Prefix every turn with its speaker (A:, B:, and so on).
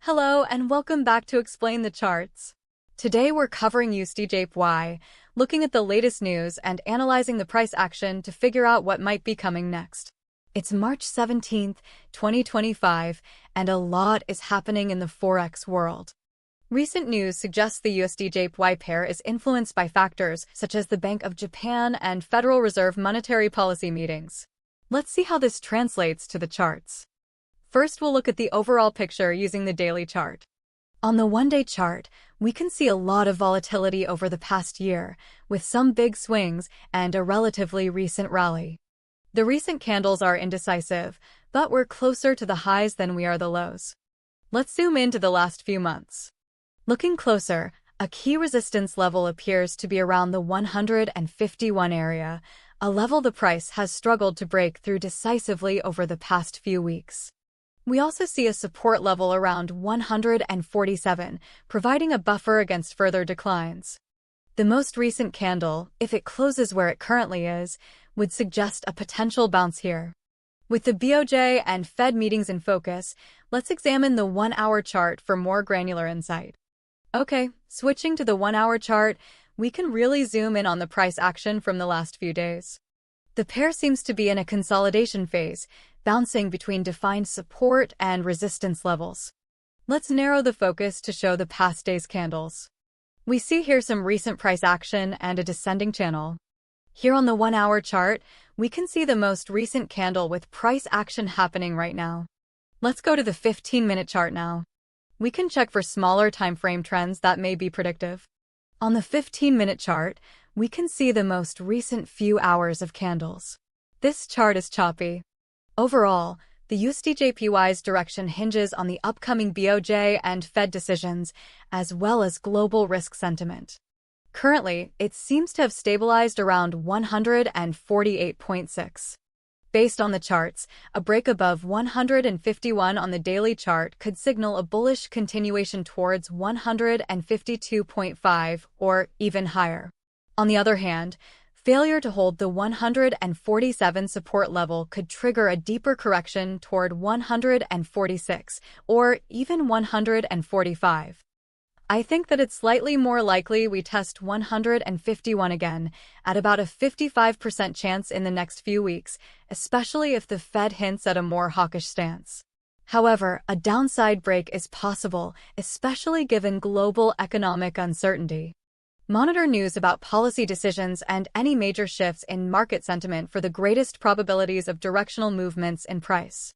A: Hello and welcome back to Explain the Charts. Today we're covering USDJPY, looking at the latest news and analyzing the price action to figure out what might be coming next. It's March 17th, 2025, and a lot is happening in the Forex world. Recent news suggests the USDJPY pair is influenced by factors such as the Bank of Japan and Federal Reserve monetary policy meetings. Let's see how this translates to the charts. First, we'll look at the overall picture using the daily chart. On the one-day chart, we can see a lot of volatility over the past year, with some big swings and a relatively recent rally. The recent candles are indecisive, but we're closer to the highs than we are the lows. Let's zoom into the last few months. Looking closer, a key resistance level appears to be around the 151 area, a level the price has struggled to break through decisively over the past few weeks. We also see a support level around 147, providing a buffer against further declines. The most recent candle, if it closes where it currently is, would suggest a potential bounce here. With the BoJ and Fed meetings in focus, let's examine the 1-hour chart for more granular insight. Okay, switching to the 1-hour chart, we can really zoom in on the price action from the last few days. The pair seems to be in a consolidation phase, bouncing between defined support and resistance levels. Let's narrow the focus to show the past day's candles. We see here some recent price action and a descending channel. Here on the 1-hour chart, we can see the most recent candle with price action happening right now. Let's go to the 15-minute chart now. We can check for smaller time frame trends that may be predictive. On the 15-minute chart, we can see the most recent few hours of candles. This chart is choppy. Overall, the USDJPY's direction hinges on the upcoming BoJ and Fed decisions, as well as global risk sentiment. Currently, it seems to have stabilized around 148.6. Based on the charts, a break above 151 on the daily chart could signal a bullish continuation towards 152.5 or even higher. On the other hand, failure to hold the 147 support level could trigger a deeper correction toward 146 or even 145. I think that it's slightly more likely we test 151 again, at about a 55% chance in the next few weeks, especially if the Fed hints at a more hawkish stance. However, a downside break is possible, especially given global economic uncertainty. Monitor news about policy decisions and any major shifts in market sentiment for the greatest probabilities of directional movements in price.